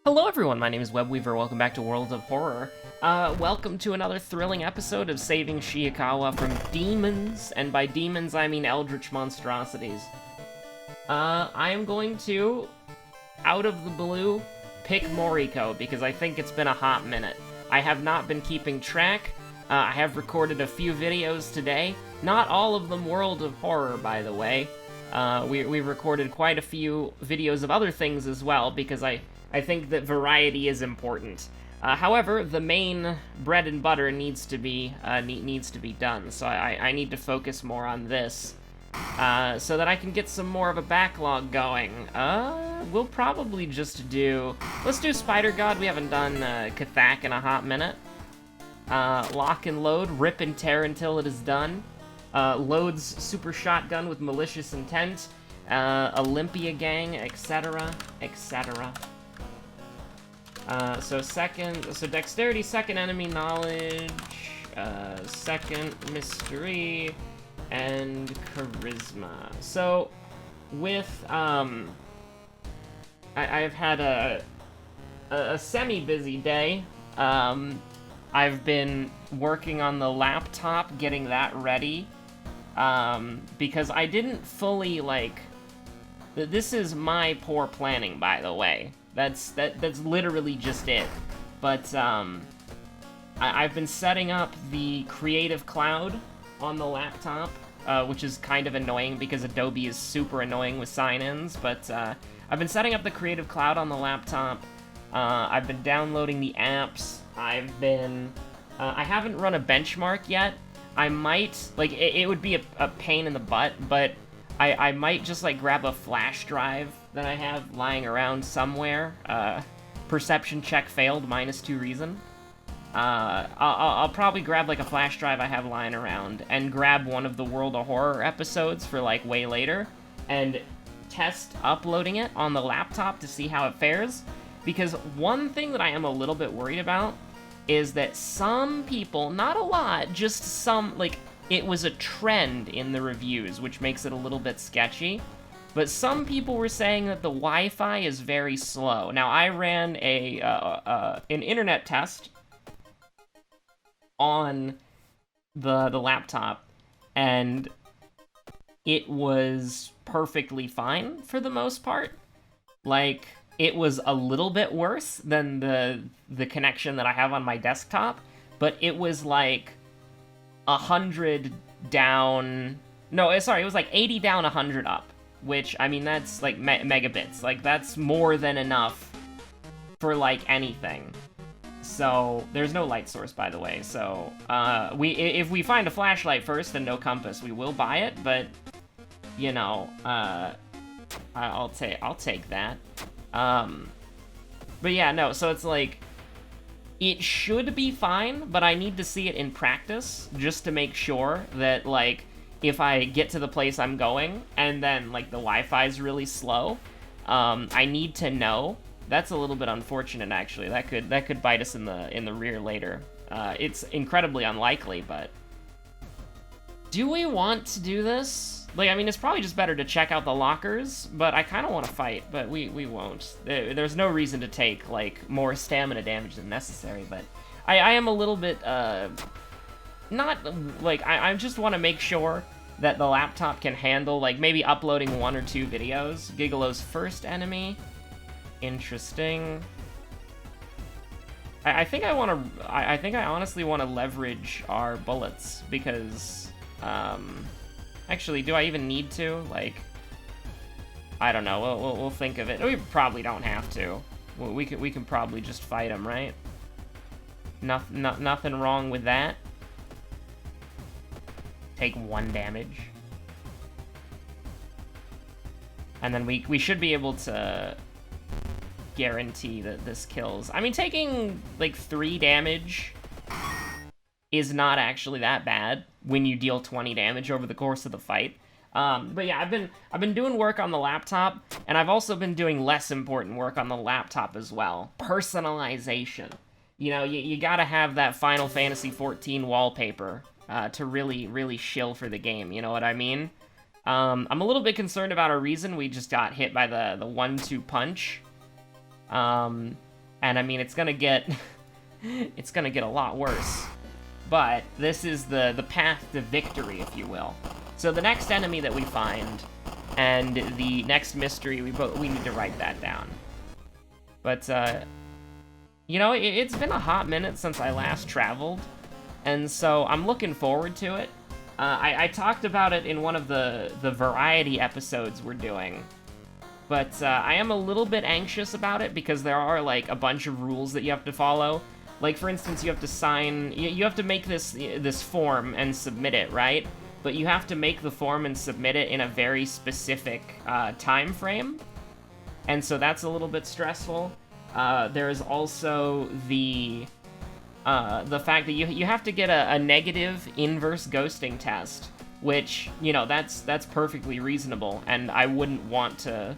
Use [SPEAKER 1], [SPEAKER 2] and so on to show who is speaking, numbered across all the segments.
[SPEAKER 1] Hello everyone, my name is Webweaver, welcome back to World of Horror. Welcome to another thrilling episode of saving Shiikawa from demons, and by demons I mean eldritch monstrosities. I am going to, out of the blue, pick Moriko, because I think it's been a hot minute. I have not been keeping track. I have recorded a few videos today, not all of them World of Horror, by the way. We recorded quite a few videos of other things as well, because I think that variety is important. However, the main bread and butter needs to be done, so I need to focus more on this, so that I can get some more of a backlog going. We'll probably just let's do Spider God. We haven't done Kathak in a hot minute. Lock and load, rip and tear until it is done. Loads super shotgun with malicious intent. Olympia gang, etc., etc. So dexterity, second enemy knowledge, second mystery, and charisma. So, with, I've had a semi-busy day. I've been working on the laptop, getting that ready, because I didn't fully, this is my poor planning, by the way. That's literally just it. But I've been setting up the Creative Cloud on the laptop, which is kind of annoying because Adobe is super annoying with sign-ins. But I've been setting up the Creative Cloud on the laptop. I've been downloading the apps. I haven't run a benchmark yet. I might, it would be a pain in the butt, but I might just, grab a flash drive that I have lying around somewhere. Perception check failed, -2 reason. I'll probably grab, a flash drive I have lying around and grab one of the World of Horror episodes for, way later and test uploading it on the laptop to see how it fares. Because one thing that I am a little bit worried about is that some people, not a lot, just some, it was a trend in the reviews, which makes it a little bit sketchy. But some people were saying that the Wi-Fi is very slow. Now, I ran an internet test on the laptop, and it was perfectly fine for the most part. It was a little bit worse than the connection that I have on my desktop, but it was 100 down... No, sorry, it was 80 down, 100 up. Which, I mean, that's, megabits. That's more than enough for, anything. So, there's no light source, by the way. So, if we find a flashlight first and no compass, we will buy it, but, you know, I'll take that. But yeah, no, so it's it should be fine, but I need to see it in practice, just to make sure that, if I get to the place I'm going, and then, the Wi-Fi is really slow, I need to know. That's a little bit unfortunate, actually. That could bite us in the rear later. It's incredibly unlikely, but... Do we want to do this? I mean, it's probably just better to check out the lockers, but I kind of want to fight, but we won't. There's no reason to take, more stamina damage than necessary, but I am a little bit, not, I just want to make sure that the laptop can handle, maybe uploading 1 or 2 videos. Gigolo's first enemy. Interesting. I think I honestly want to leverage our bullets, because, actually, do I even need to? I don't know. We'll think of it. We probably don't have to. We can probably just fight him, right? Nothing wrong with that. Take 1 damage. And then we should be able to guarantee that this kills. I mean, taking, 3 damage is not actually that bad when you deal 20 damage over the course of the fight. But yeah, I've been doing work on the laptop, and I've also been doing less important work on the laptop as well. Personalization. You know, you gotta have that Final Fantasy XIV wallpaper to really shill for the game, you know what I mean? I'm a little bit concerned about our reason. We just got hit by the 1-2 punch. And I mean, it's gonna get it's gonna get a lot worse. But this is the path to victory, if you will. So the next enemy that we find and the next mystery, we need to write that down. But you know, it's been a hot minute since I last traveled, and so I'm looking forward to it. I talked about it in one of the variety episodes we're doing, but I am a little bit anxious about it because there are like a bunch of rules that you have to follow. Like, for instance, you have to sign, you have to make this form and submit it, right? But you have to make the form and submit it in a very specific time frame, and so that's a little bit stressful. There is also the fact that you have to get a negative inverse ghosting test, which, you know, that's perfectly reasonable, and I wouldn't want to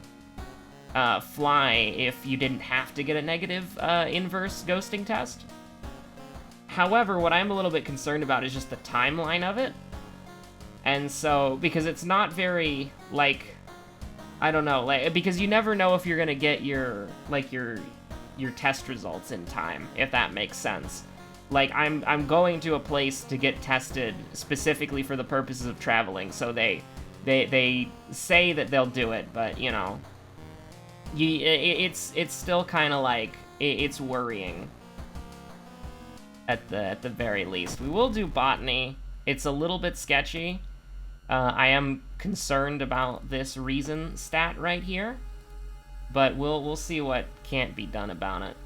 [SPEAKER 1] fly if you didn't have to get a negative inverse ghosting test. However, what I'm a little bit concerned about is just the timeline of it. And so, because it's not very, like, I don't know, like, because you never know if you're gonna get your test results in time, if that makes sense. Like, I'm going to a place to get tested specifically for the purposes of traveling, so they say that they'll do it, but, you know, it's still kind of like, it's worrying at the very least. We will do botany. It's a little bit sketchy. I am concerned about this reason stat right here, but we'll see what can't be done about it.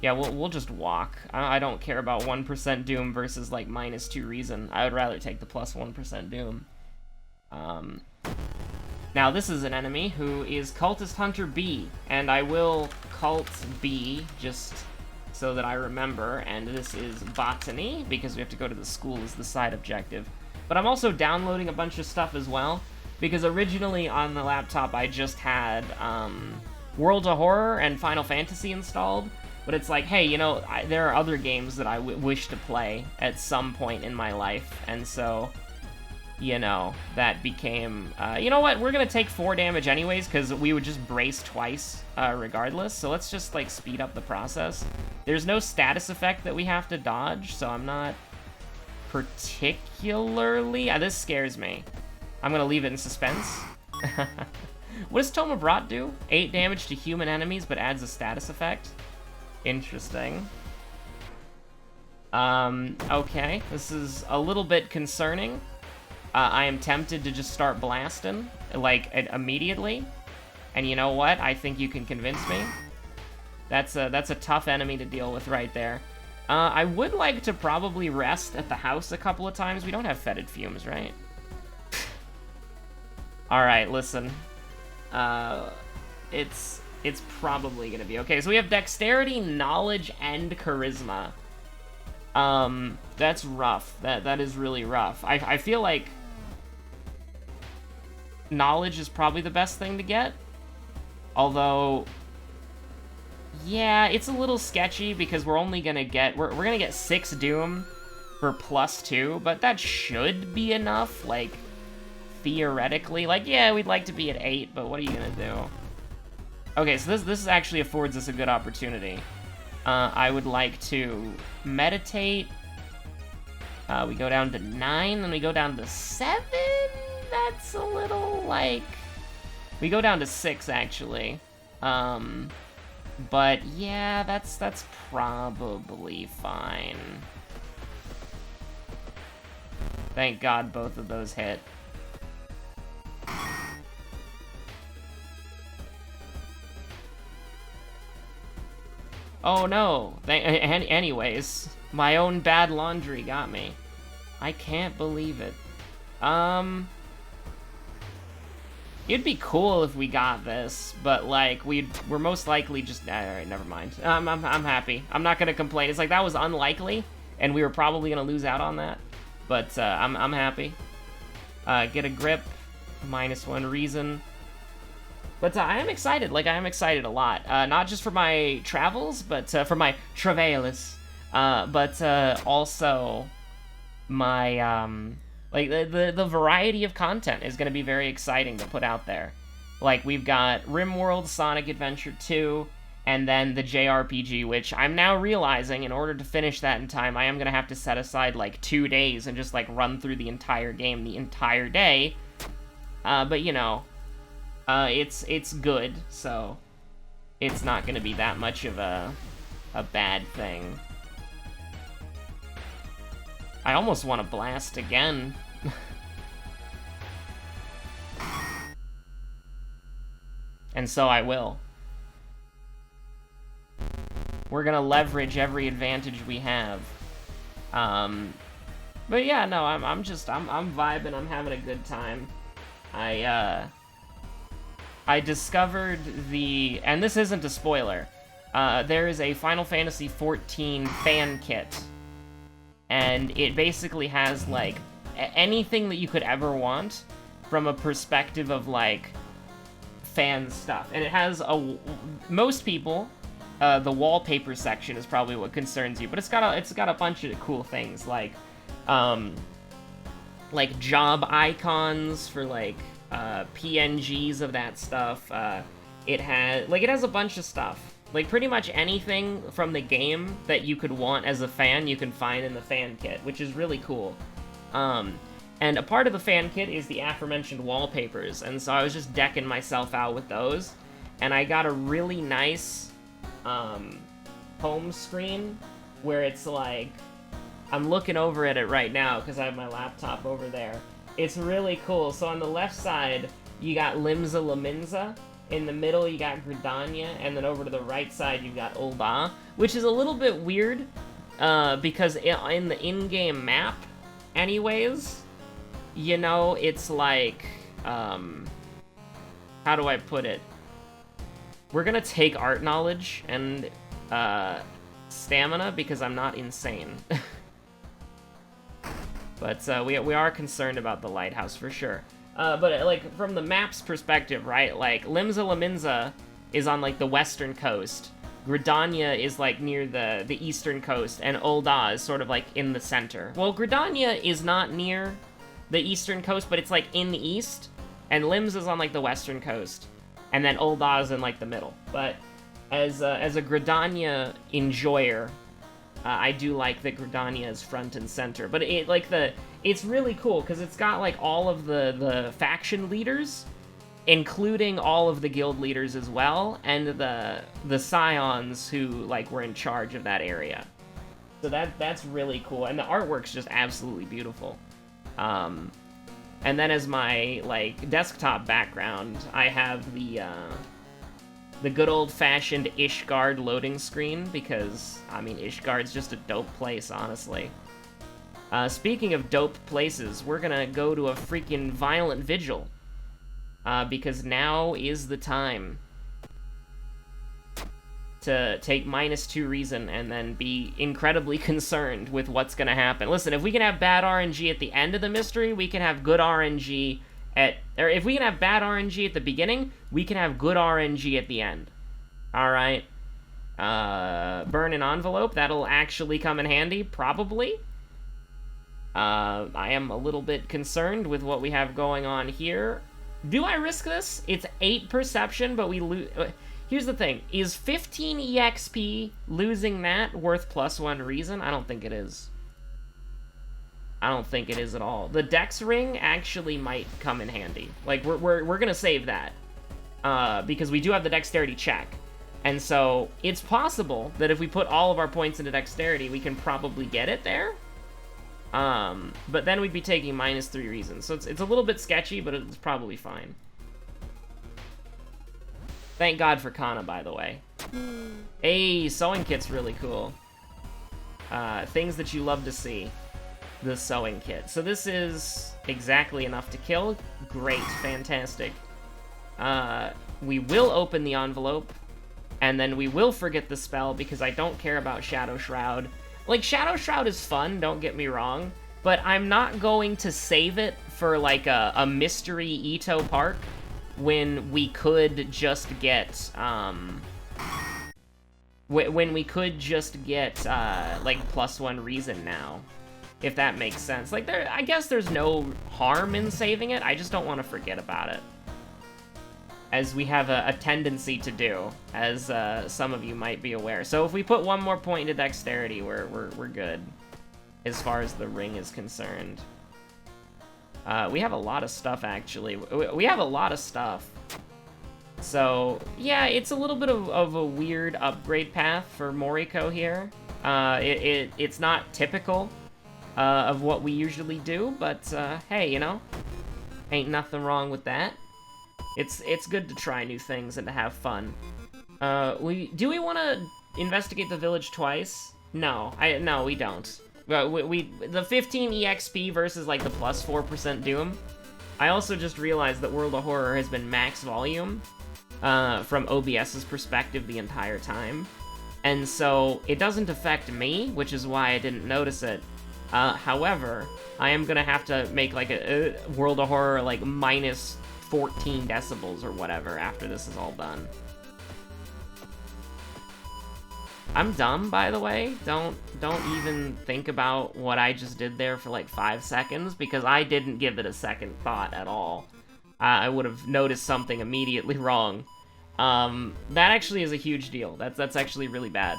[SPEAKER 1] Yeah, we'll just walk. I don't care about 1% doom versus like -2 reason. I would rather take the +1% doom. Now this is an enemy who is Cultist Hunter B, and I will cult B just so that I remember, and this is botany, because we have to go to the school as the side objective. But I'm also downloading a bunch of stuff as well, because originally on the laptop I just had World of Horror and Final Fantasy installed, but it's like, hey, you know, there are other games that I wish to play at some point in my life, and so, you know, that became, you know what, we're gonna take 4 damage anyways, because we would just brace twice regardless, so let's just, like, speed up the process. There's no status effect that we have to dodge, so I'm not particularly, this scares me. I'm gonna leave it in suspense. What does Toma Brat do? 8 damage to human enemies, but adds a status effect? Interesting. Okay, this is a little bit concerning. I am tempted to just start blasting, like, immediately. And you know what? I think you can convince me. That's a tough enemy to deal with right there. I would like to probably rest at the house a couple of times. We don't have fetid fumes, right? Alright, listen. It's probably gonna be okay. So we have dexterity, knowledge, and charisma. That's rough. That is really rough. I feel like knowledge is probably the best thing to get. Although, yeah, it's a little sketchy because we're only gonna get, we're gonna get 6 doom for +2, but that should be enough, like, theoretically. Like, yeah, we'd like to be at 8, but what are you gonna do? Okay, so this actually affords us a good opportunity. I would like to meditate. We go down to 9, then we go down to 7? That's a little, like... We go down to 6, actually. But, yeah, that's probably fine. Thank God both of those hit. Oh no! Anyways, my own bad laundry got me. I can't believe it. It'd be cool if we got this, but like we're most likely just. Alright, never mind. I'm happy. I'm not gonna complain. It's like that was unlikely, and we were probably gonna lose out on that. But I'm happy. Get a grip, -1 reason. But I am excited. Like, I am excited a lot. Not just for my travels, but for my travails. But also my, like, the variety of content is going to be very exciting to put out there. Like, we've got RimWorld, Sonic Adventure 2, and then the JRPG, which I'm now realizing in order to finish that in time, I am going to have to set aside, like, 2 days and just, like, run through the entire game the entire day. But, you know, it's good, so it's not going to be that much of a bad thing. I almost want to blast again. And so I will. We're gonna leverage every advantage we have. But yeah, no, I'm vibing, I'm having a good time. I discovered and this isn't a spoiler, there is a Final Fantasy XIV fan kit. And it basically has, like, anything that you could ever want from a perspective of, like, fan stuff. And it has most people, the wallpaper section is probably what concerns you, but it's got a bunch of cool things, like job icons for, like, PNGs of that stuff. It has a bunch of stuff. Like, pretty much anything from the game that you could want as a fan, you can find in the fan kit, which is really cool. And a part of the fan kit is the aforementioned wallpapers, and so I was just decking myself out with those, and I got a really nice home screen where it's like, I'm looking over at it right now because I have my laptop over there. It's really cool. So on the left side, you got Limsa Lominsa. In the middle, you got Gridania, and then over to the right side, you got Ul'dah, which is a little bit weird, because in the in-game map, anyways, you know, it's like, how do I put it? We're gonna take art knowledge and, stamina, because I'm not insane. But, we are concerned about the lighthouse, for sure. But, like, from the map's perspective, right, like, Limsa Lominsa is on, like, the western coast, Gridania is, like, near the eastern coast, and Ul'dah is sort of, like, in the center. Well, Gridania is not near the eastern coast, but it's, like, in the east, and Limsa's on, like, the western coast, and then Ul'dah is in, like, the middle. But as a Gridania enjoyer, I do like that Gridania is front and center, but it's really cool because it's got, like, all of the faction leaders, including all of the guild leaders as well, and the scions who, like, were in charge of that area. So that's really cool, and the artwork's just absolutely beautiful. And then as my, like, desktop background, I have the good old-fashioned Ishgard loading screen, because, I mean, Ishgard's just a dope place, honestly. Speaking of dope places, we're gonna go to a freaking violent vigil, because now is the time to take -2 reason and then be incredibly concerned with what's gonna happen. Listen, if we can have bad RNG at the end of the mystery, we can have good RNG or if we can have bad RNG at the beginning, we can have good RNG at the end. Alright. Burn an envelope, that'll actually come in handy, probably. I am a little bit concerned with what we have going on here. Do I risk this? It's 8 perception, but we lose... Here's the thing. Is 15 EXP, losing that, worth +1 reason? I don't think it is. I don't think it is at all. The Dex Ring actually might come in handy. Like, we're gonna save that. Because we do have the Dexterity check. And so, it's possible that if we put all of our points into Dexterity, we can probably get it there. But then we'd be taking -3 reasons. So it's a little bit sketchy, but it's probably fine. Thank God for Kana, by the way. Hey, sewing kit's really cool. Things that you love to see. The sewing kit. So this is exactly enough to kill. Great, fantastic. We will open the envelope, and then we will forget the spell because I don't care about Shadow Shroud. Like, Shadow Shroud is fun, don't get me wrong, but I'm not going to save it for, like, a mystery Ito Park when we could just get, when we could just get, like, +1 reason now, if that makes sense. Like, I guess there's no harm in saving it, I just don't want to forget about it. as we have a tendency to do, as some of you might be aware. So if we put one more point into dexterity, we're good, as far as the ring is concerned. We have a lot of stuff, actually. We have a lot of stuff. So, yeah, it's a little bit of a weird upgrade path for Moriko here. It's not typical of what we usually do, but hey, you know, ain't nothing wrong with that. It's good to try new things and to have fun. Do we want to investigate the village twice? No, no, we don't. The 15 EXP versus like the plus 4% Doom. I also just realized that World of Horror has been max volume from OBS's perspective the entire time. And so it doesn't affect me, which is why I didn't notice it. However, I am gonna have to make like a World of Horror like minus 14 decibels or whatever after this is all done. I'm dumb, by the way. Don't even think about what I just did there for like 5 seconds, because I didn't give it a second thought at all. I would have noticed something immediately wrong. That actually is a huge deal. That's actually really bad.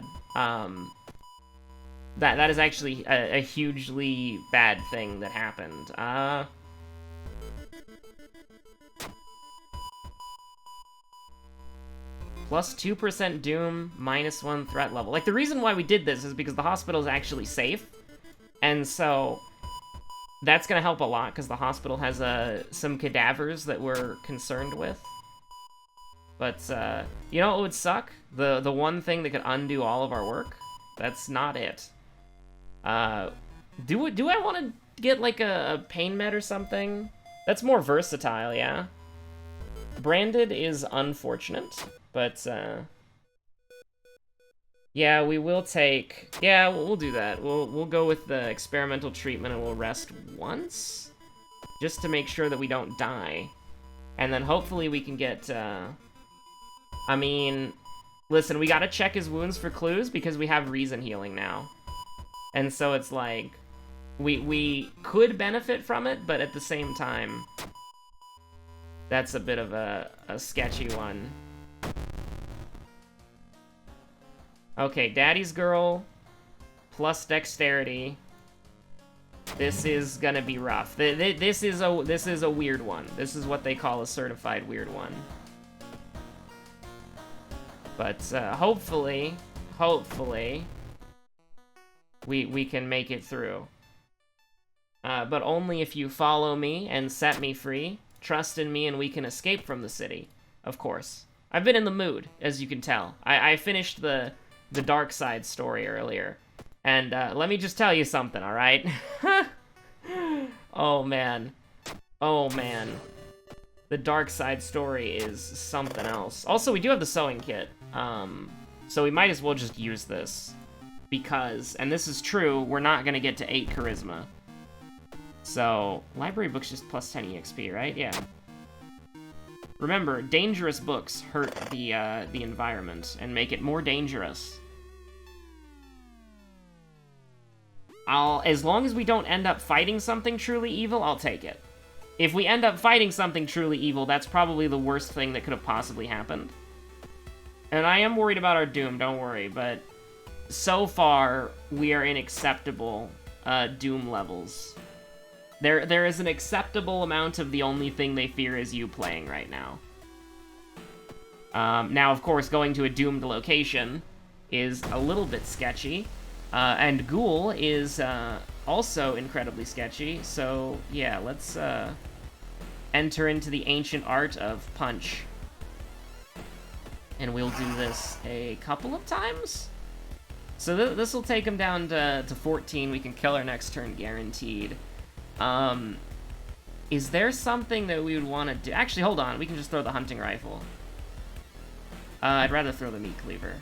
[SPEAKER 1] That is actually a hugely bad thing that happened. Plus 2% Doom, minus 1 threat level. Like, the reason why we did this is because the hospital is actually safe. And so, that's gonna help a lot, because the hospital has some cadavers that we're concerned with. But, you know what would suck? The one thing that could undo all of our work? That's not it. Do I want to get, like, a pain med or something? That's more versatile, yeah. Branded is unfortunate. But, yeah, we will take... Yeah, we'll do that. We'll go with the experimental treatment and we'll rest once? Just to make sure that we don't die. And then hopefully we can get, I mean... Listen, we gotta check his wounds for clues because we have reason healing now. And so it's like... We could benefit from it, but at the same time... That's a bit of a sketchy one. Okay, Daddy's Girl, plus Dexterity. This is gonna be rough. This is a weird one. This is what they call a certified weird one. But hopefully, we can make it through. But only if you follow me and set me free, trust in me, and we can escape from the city. Of course. I've been in the mood, as you can tell. I finished the Dark Side story earlier. And let me just tell you something, alright? Oh, man. Oh, man. The Dark Side story is something else. Also, we do have the sewing kit. So we might as well just use this. Because, and this is true, we're not going to get to 8 Charisma. So, library books just plus 10 EXP, right? Yeah. Remember, dangerous books hurt the environment and make it more dangerous. As long as we don't end up fighting something truly evil, I'll take it. If we end up fighting something truly evil, that's probably the worst thing that could have possibly happened. And I am worried about our Doom, don't worry, but so far, we are in acceptable Doom levels. There is an acceptable amount of the only thing they fear is you playing right now. Now, of course, going to a doomed location is a little bit sketchy. And Ghoul is also incredibly sketchy. So, yeah, let's enter into the ancient art of punch. And we'll do this a couple of times. So this will take him down to 14. We can kill our next turn guaranteed. Is there something that we would want to do? Actually, hold on. We can just throw the hunting rifle. I'd rather throw the meat cleaver.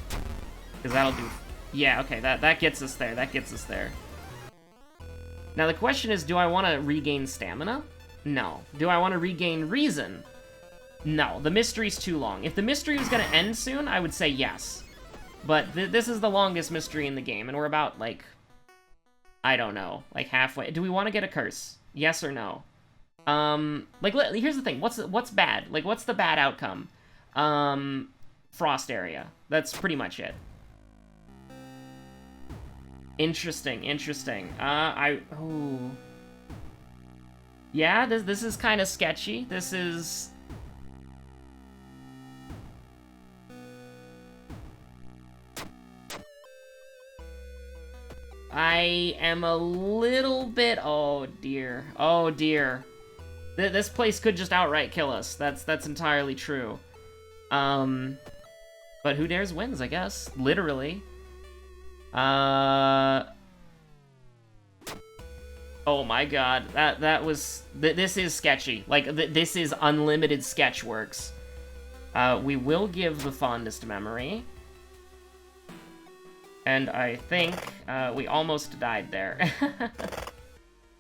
[SPEAKER 1] Because that'll do... Yeah, okay, that gets us there. That gets us there. Now, the question is, do I want to regain stamina? No. Do I want to regain reason? No. The mystery's too long. If the mystery was going to end soon, I would say yes. But this is the longest mystery in the game, and we're about, like... I don't know, like halfway. Do we want to get a curse? Yes or no? Like, here's the thing. What's bad? Like, what's the bad outcome? frost area. That's pretty much it. Interesting, interesting. Ooh. Yeah, this is kind of sketchy. This is... I am a little bit... Oh, dear. Oh, dear. This place could just outright kill us. That's entirely true. But who dares wins, I guess. Literally. Oh my god. That was... This is sketchy. Like, this is unlimited Sketchworks. We will give the fondest memory. And I think we almost died there.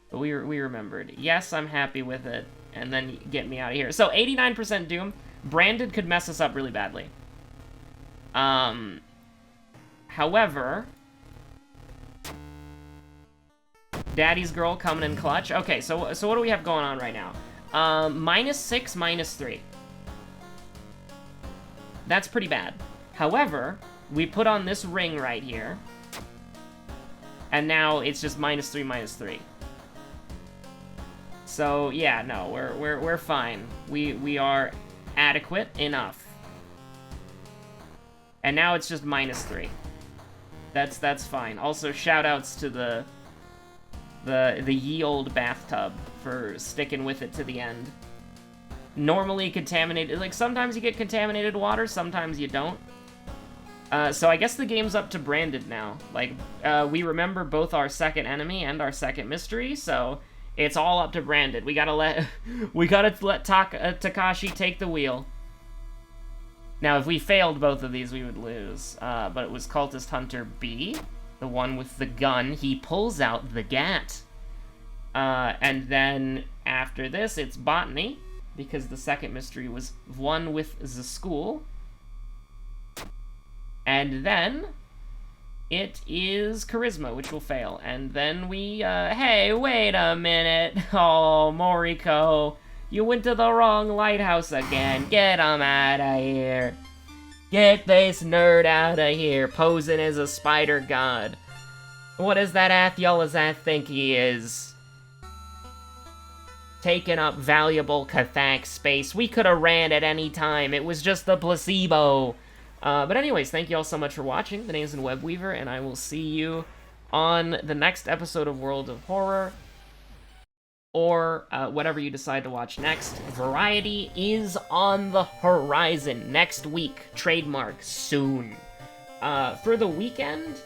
[SPEAKER 1] But we remembered. Yes, I'm happy with it. And then get me out of here. So, 89% Doom. Branded could mess us up really badly. However... Daddy's Girl coming in clutch. Okay, so what do we have going on right now? -6, -3. That's pretty bad. However, we put on this ring right here. And now it's just -3, -3. So, yeah, no, we're fine. We are adequate enough. And now it's just -3. That's fine. Also, shout-outs to the ye old bathtub for sticking with it to the end. Normally contaminated, like, sometimes you get contaminated water, sometimes you don't. So I guess the game's up to Branded now. Like, we remember both our second enemy and our second mystery, so it's all up to Branded. We gotta let Takashi take the wheel. Now, if we failed both of these, we would lose. But it was Cultist Hunter B, the one with the gun. He pulls out the gat. And then after this, it's Botany, because the second mystery was one with the school. And then it is Charisma, which will fail. And then we, hey, wait a minute. Oh, Moriko, you went to the wrong lighthouse again. Get him out of here. Get this nerd out of here, posing as a spider god. What does that Athyolazat think he is? Taking up valuable Cathak space. We could have ran at any time. It was just the placebo. But anyways, thank you all so much for watching. The name's Webweaver, and I will see you on the next episode of World of Horror, or whatever you decide to watch next. Variety is on the horizon next week. Trademark soon. For the weekend,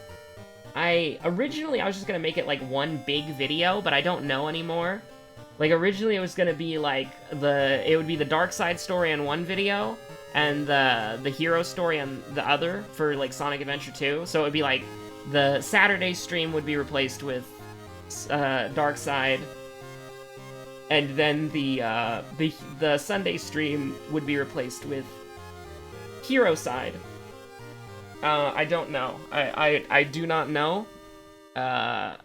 [SPEAKER 1] I was just gonna make it like one big video, but I don't know anymore. Like, originally it was gonna be like it would be the Dark Side story on one video, and the hero story on the other for, like, Sonic Adventure 2. So it would be, like, the Saturday stream would be replaced with Dark Side, and then the Sunday stream would be replaced with Hero Side. I don't know. I do not know. I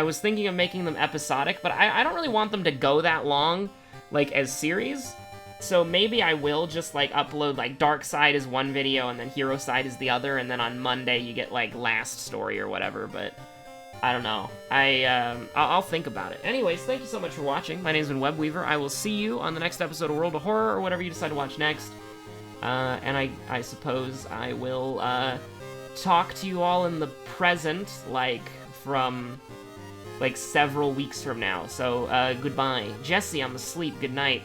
[SPEAKER 1] was thinking of making them episodic, but I don't really want them to go that long, like, as series. So maybe I will just, like, upload, like, Dark Side is one video, and then Hero Side is the other, and then on Monday you get, like, Last Story or whatever, but I don't know. I'll think about it. Anyways, thank you so much for watching. My name's been Webweaver. I will see you on the next episode of World of Horror, or whatever you decide to watch next. And I suppose I will, talk to you all in the present, like, from, like, several weeks from now. So, goodbye. Jesse, I'm asleep. Good night.